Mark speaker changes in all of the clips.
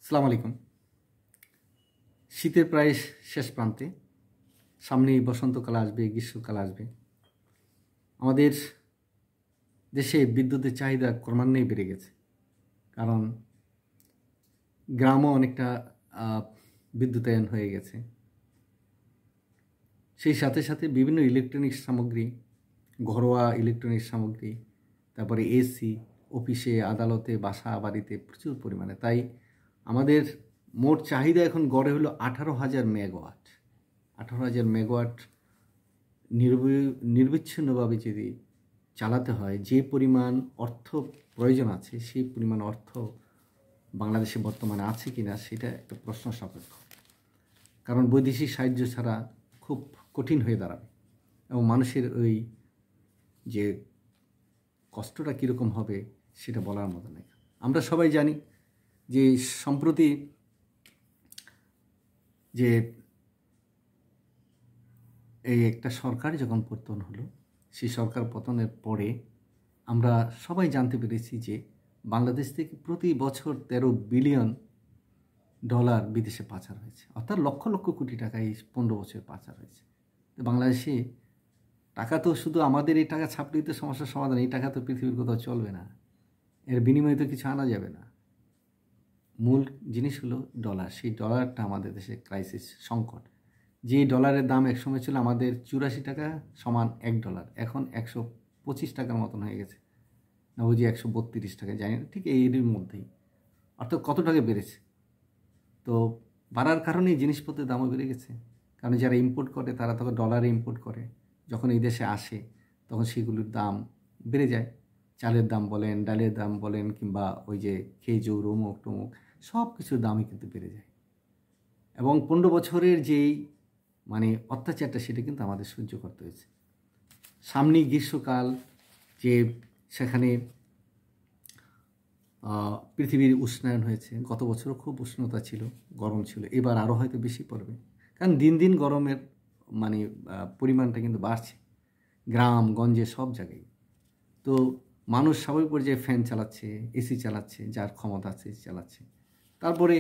Speaker 1: আসসালামু আলাইকুম। শীতের প্রায় শেষ প্রান্তে, সামনেই বসন্তকাল আসবে, গ্রীষ্মকাল আসবে। আমাদের দেশে বিদ্যুতের চাহিদা ক্রমান্বয়ে বেড়ে গেছে, কারণ গ্রামও অনেকটা বিদ্যুতায়ন হয়ে গেছে। সেই সাথে সাথে বিভিন্ন ইলেকট্রনিক্স সামগ্রী, ঘরোয়া ইলেকট্রনিক্স সামগ্রী, তারপরে এসি, অফিসে, আদালতে, বাসা বাড়িতে প্রচুর পরিমাণে। তাই আমাদের মোট চাহিদা এখন গড়ে হলো 18,000 মেগাওয়াট। 18,000 মেগাওয়াট নিরবিচ্ছিন্নভাবে যদি চালাতে হয়, যে পরিমাণ অর্থ প্রয়োজন আছে, সেই পরিমাণ অর্থ বাংলাদেশে বর্তমানে আছে কিনা সেটা একটা প্রশ্ন সাপেক্ষ। কারণ বৈদেশিক সাহায্য ছাড়া খুব কঠিন হয়ে দাঁড়াবে, এবং মানুষের ওই যে কষ্টটা কীরকম হবে সেটা বলার মতো নেই। আমরা সবাই জানি যে সম্প্রতি যে এই একটা সরকার যখন পতন হলো, সেই সরকার পতনের পরে আমরা সবাই জানতে পেরেছি যে বাংলাদেশ থেকে প্রতি বছর 13 বিলিয়ন ডলার বিদেশে পাচার হয়েছে, অর্থাৎ লক্ষ লক্ষ কোটি টাকা এই 15 বছর পাচার হয়েছে। তো বাংলাদেশে টাকা তো শুধু আমাদের এই টাকা ছাপলেই তো সমস্যার সমাধান, এই টাকা তো পৃথিবীর কোথাও চলবে না, এর বিনিময়ে তো কিছু আনা যাবে না। মূল জিনিস হলো ডলার। সেই ডলারটা আমাদের দেশে ক্রাইসিস, সংকট। যে ডলারের দাম একসময় ছিল আমাদের 84 টাকা সমান $1, এখন 125 টাকার মতন হয়ে গেছে, না বুঝি 132 টাকা, জানি না, ঠিক এরই মধ্যেই। অর্থাৎ কত টাকা বেড়েছে। তো বাড়ার কারণেই জিনিসপত্রের দামও বেড়ে গেছে, কারণ যারা ইম্পোর্ট করে তারা তখন ডলারে ইম্পোর্ট করে, যখন এই দেশে আসে তখন সেগুলোর দাম বেড়ে যায়। চালের দাম বলেন, ডালের দাম বলেন, কিংবা ওই যে খেজুর, অমুক টমুক, সব কিছুর দামই কিন্তু বেড়ে যায়। এবং 15 বছরের যেই অত্যাচারটা, সেটা কিন্তু আমাদের সহ্য করতে হয়েছে। সামনেই গ্রীষ্মকাল, যে সেখানে পৃথিবীর উষ্ণায়ন হয়েছে। গত বছরও খুব উষ্ণতা ছিল, গরম ছিল, এবার আরও হয়তো বেশি পড়বে, কারণ দিন দিন গরমের পরিমাণটা কিন্তু বাড়ছে গ্রাম গঞ্জে সব জায়গায়। তো মানুষ স্বাভাবিক পর্যায়ে ফ্যান চালাচ্ছে, এসি চালাচ্ছে, যার ক্ষমতা আছে চালাচ্ছে। তারপরে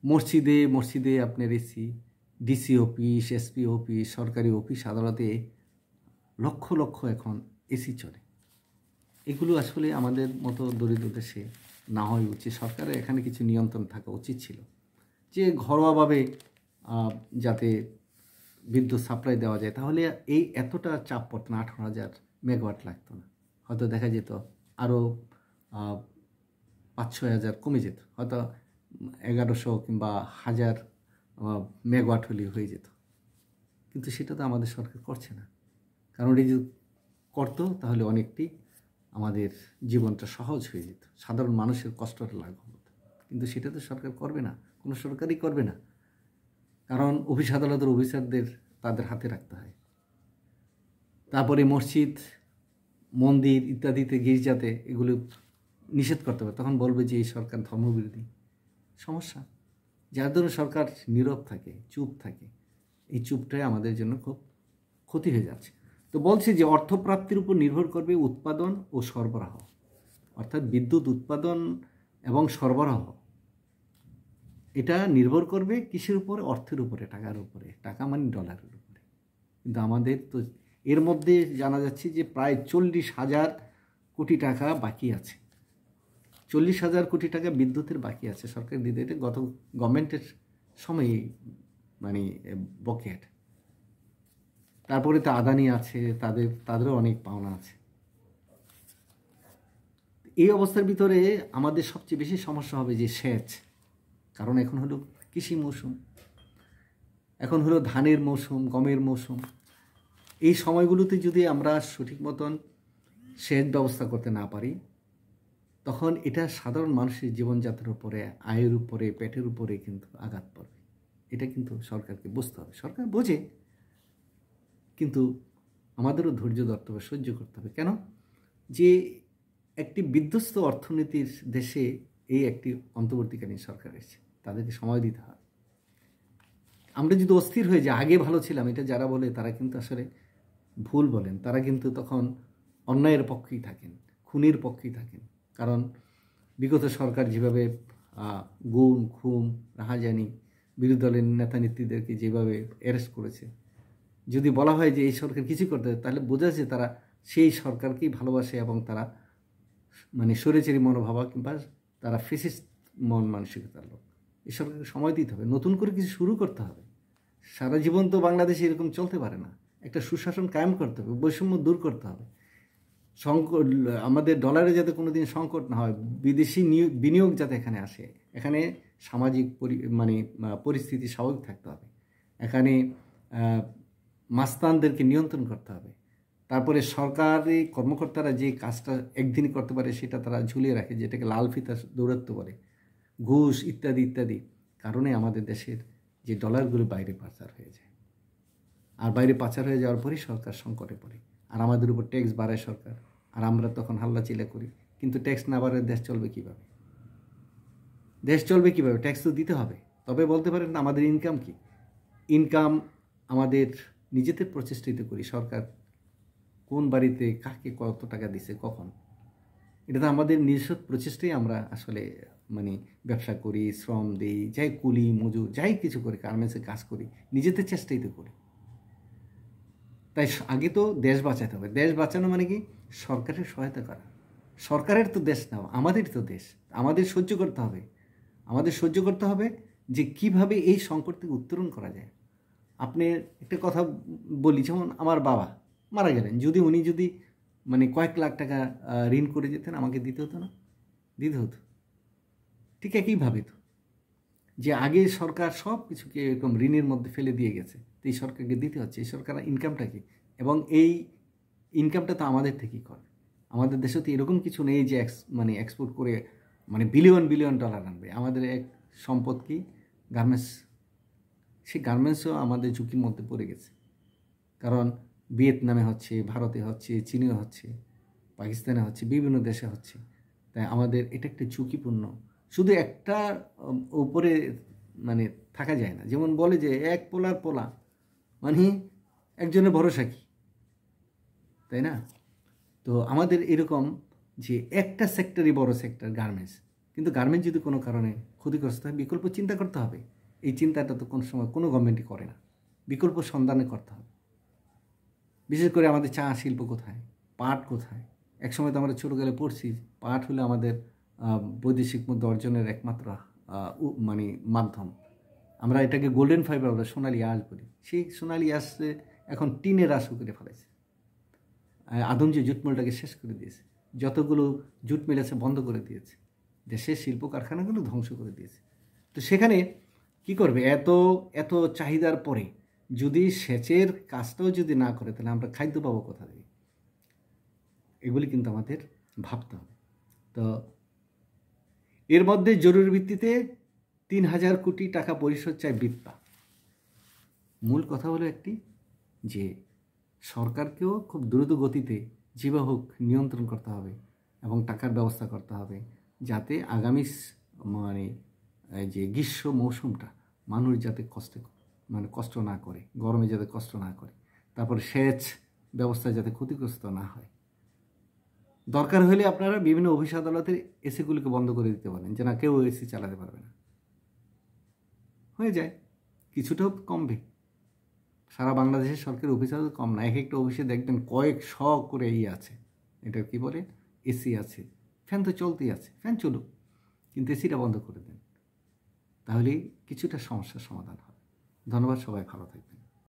Speaker 1: মসজিদে আপনার AC, DC office, SP office, সরকারি অফিস আদালতে লক্ষ লক্ষ এখন এসি চলে। এগুলো আসলে আমাদের মতো দরিদ্র দেশে না হওয়া উচিত। সরকারের এখানে কিছু নিয়ন্ত্রণ থাকা উচিত ছিল, যে ঘরোয়াভাবে যাতে বিদ্যুৎ সাপ্লাই দেওয়া যায়, তাহলে এই এতটা চাপ পড়তো না, 18,000 মেগাওয়াট লাগতো না। হয়তো দেখা যেত আরও 5-6 হাজার কমে যেত, হয়তো 1100 কিংবা 1000 মেগাওয়াট হলেই হয়ে যেত। কিন্তু সেটা তো আমাদের সরকার করছে না, কারণ এই যে করতো তাহলে অনেকটি আমাদের জীবনটা সহজ হয়ে যেত, সাধারণ মানুষের কষ্টটা লাঘব হতো। কিন্তু সেটা তো সরকার করবে না, কোনো সরকারই করবে না, কারণ অফিস আদালতের অফিসারদের তাদের হাতে রাখতে হয়। তারপরে মসজিদ, মন্দির ইত্যাদিতে, গির্জাতে এগুলো নিষেধ করতে হবে, তখন বলবে যে এই সরকার ধর্মবিরোধী। সমস্যা, যার জন্য সরকার নীরব থাকে, চুপ থাকে, এই চুপটাই আমাদের জন্য খুব ক্ষতি হয়ে যাচ্ছে। তো বলছে যে অর্থপ্রাপ্তির উপর নির্ভর করবে উৎপাদন ও সরবরাহ, অর্থাৎ বিদ্যুৎ উৎপাদন এবং সরবরাহ, এটা নির্ভর করবে কিসের উপরে? অর্থের উপরে, টাকার উপরে, টাকা মানে ডলারের উপরে। কিন্তু আমাদের তো এর মধ্যে জানা যাচ্ছে যে প্রায় 40,000 কোটি টাকা বাকি আছে। 40,000 কোটি টাকা বিদ্যুতের বাকি আছে সরকার দিতে, এটা গত গভর্নমেন্টের সময়ে বকেট। তারপরে তো আদানি আছে, তাদেরও অনেক পাওনা আছে। এই অবস্থার ভিতরে আমাদের সবচেয়ে বেশি সমস্যা হবে যে সেচ, কারণ এখন হলো কৃষি মৌসুম, এখন হলো ধানের মৌসুম, গমের মৌসুম। এই সময়গুলোতে যদি আমরা সঠিক মতন সেচ ব্যবস্থা করতে না পারি, তখন এটা সাধারণ মানুষের জীবনযাত্রার উপরে, আয়ের উপরে, পেটের উপরে কিন্তু আঘাত পড়বে। এটা কিন্তু সরকারকে বুঝতে হবে। সরকার বোঝে, কিন্তু আমাদেরও ধৈর্য ধরতে হবে, সহ্য করতে হবে। কেন? যে একটি বিধ্বস্ত অর্থনীতির দেশে এই একটি অন্তর্বর্তীকালীন সরকার এসেছে, তাদেরকে সময় দিতে হবে। আমরা যদি অস্থির হয়ে যাই, আগে ভালো ছিলাম, এটা যারা বলে তারা কিন্তু আসলে ভুল বলেন। তারা কিন্তু তখন অন্যায়ের পক্ষেই থাকেন, খুনের পক্ষেই থাকেন। কারণ বিগত সরকার যেভাবে গুম খুম রাহাজানি বিরোধী দলের নেতা নেত্রীদেরকে যেভাবে অ্যারেস্ট করেছে, যদি বলা হয় যে এই সরকার কিছু করতে হবে, তাহলে বোঝা যাচ্ছে তারা সেই সরকারকেই ভালোবাসে এবং তারা মানে স্বৈরাচারী মনোভাব কিংবা তারা ফেসিস্ট মন মানসিকতার লোক। এই সরকারকে সময় দিতে হবে, নতুন করে কিছু শুরু করতে হবে। সারা জীবন তো বাংলাদেশে এরকম চলতে পারে না। একটা সুশাসন কায়েম করতে হবে, বৈষম্য দূর করতে হবে, সংকট আমাদের ডলারে যাতে কোনো দিন সংকট না হয়, বিদেশি বিনিয়োগ যাতে এখানে আসে, এখানে সামাজিক পরিস্থিতি স্বাভাবিক থাকতে হবে, এখানে মাস্তানদেরকে নিয়ন্ত্রণ করতে হবে। তারপরে সরকারি কর্মকর্তারা যে কাজটা একদিনই করতে পারে সেটা তারা ঝুলিয়ে রাখে, যেটাকে লাল ফিতা দৌরাত্ম বলে, ঘুষ ইত্যাদি ইত্যাদি কারণে আমাদের দেশের যে ডলারগুলো বাইরে পাচার হয়ে যায়। আর বাইরে পাচার হয়ে যাওয়ার পরই সরকার সংকটে পড়ে, আর আমাদের উপর ট্যাক্স বাড়ায় সরকার, আর আমরা তখন হাল্লা চিল্লা করি। কিন্তু ট্যাক্স না বাড়ালে দেশ চলবে কীভাবে? দেশ চলবে কীভাবে? ট্যাক্স তো দিতে হবে। তবে বলতে পারেন না আমাদের ইনকাম কি? ইনকাম আমাদের নিজেদের প্রচেষ্টিত করি। সরকার কোন বাড়িতে কাকে কত টাকা দিছে কখন, এটা তো আমাদের নিজস্ব প্রচেষ্টাই। আমরা আসলে ব্যবসা করি, শ্রম দিই, যাই কুলি মজুর যাই কিছু করি, গার্মেন্টসে কাজ করি, নিজেদের চেষ্টাই তো করি। তাই আগে তো দেশ বাঁচাতে হবে। দেশ বাঁচানো মানে কি? সরকারের সহায়তা করা। সরকারের তো দেশ না, আমাদের তো দেশ। আমাদের সহ্য করতে হবে, আমাদের সহ্য করতে হবে যে কিভাবে এই সংকট থেকে উত্তরণ করা যায়। আপনি একটা কথা বলি, যেমন আমার বাবা মারা গেলেন, উনি যদি কয়েক লাখ টাকা ঋণ করে যেতেন, আমাকে দিতে হতো না? দিতে হতো। ঠিক একইভাবে তো যে আগে সরকার সব কিছুকে এরকম ঋণের মধ্যে ফেলে দিয়ে গেছে, তো এই সরকারকে দিতে হচ্ছে। এই সরকার ইনকামটা কি? এবং এই ইনকামটা তো আমাদের থেকেই করে। আমাদের দেশে তো এরকম কিছু নেই যে এক্সপোর্ট করে বিলিয়ন বিলিয়ন ডলার আনবে। আমাদের এক সম্পদ কি? গার্মেন্টস। সেই গার্মেন্টসও আমাদের ঝুঁকির মধ্যে পড়ে গেছে, কারণ ভিয়েতনামে হচ্ছে, ভারতে হচ্ছে, চীনেও হচ্ছে, পাকিস্তানে হচ্ছে, বিভিন্ন দেশে হচ্ছে। তাই আমাদের এটা একটা ঝুঁকিপূর্ণ। শুধু একটা উপরে থাকা যায় না। যেমন বলে যে এক পোলার পোলা, একজনের ভরসা কি, তাই না? তো আমাদের এরকম যে একটা সেক্টরই বড় সেক্টর গার্মেন্টস, কিন্তু গার্মেন্টস যদি কোনো কারণে ক্ষতিগ্রস্ত হয়, বিকল্প চিন্তা করতে হবে। এই চিন্তাটা তো কোনো সময় কোনো গভর্নমেন্টই করে না। বিকল্প সন্ধানে করতে হবে। বিশেষ করে আমাদের চা শিল্প কোথায়, পাট কোথায়? একসময় তো আমরা ছোটোকালে পড়ছি পাট হলো আমাদের বৈদেশিক মুদ্রা অর্জনের একমাত্র মাধ্যম। আমরা এটাকে গোল্ডেন ফাইবার বলে, সোনালি আঁশ বলি। সেই সোনালি আঁশে এখন টিনের আঁশও করে ফেলেছে। আদম যে জুট মিলটাকে শেষ করে দিয়েছে, যতগুলো জুট মিল আছে বন্ধ করে দিয়েছে, দেশের শিল্প কারখানাগুলো ধ্বংস করে দিয়েছে। তো সেখানে কি করবে? এত এত চাহিদার পরে যদি সেচের কাজটাও যদি না করে, তাহলে আমরা খাদ্য পাবো কোথা থেকে? এগুলি কিন্তু আমাদের ভাবতে হবে। তো এর মধ্যে জরুরি ভিত্তিতে ৩,০০০ কোটি টাকা পরিশোধ চায় বিপ্পা। মূল কথা হলো একটি, যে সরকারকেও খুব দ্রুত গতিতে যেভাবে হোক নিয়ন্ত্রণ করতে হবে এবং টাকার ব্যবস্থা করতে হবে, যাতে আগামী যে গ্রীষ্ম মৌসুমটা মানুষ যাতে কষ্ট না করে, গরমে যাতে কষ্ট না করে, তারপরে সেচ ব্যবস্থা যাতে ক্ষতিগ্রস্ত না হয়। দরকার হলে আপনারা বিভিন্ন অফিস আদালতের এসিগুলিকে বন্ধ করে দিতে পারেন, যে না কেউ এসি চালাতে পারবে না, হয়ে যায়, কিছুটাও কমবে। সারা বাংলাদেশের সরকারি অফিস আদালত কম না, এক একটা অফিসে দেখবেন কয়েক শ করে আছে, এটা কি বলে, এসি আছে। ফ্যান তো চলতেই আছে, ফ্যান চলুক, কিন্তু এসিটা বন্ধ করে দেন, তাহলেই কিছুটা সমস্যার সমাধান হবে। ধন্যবাদ, সবাই ভালো থাকবেন।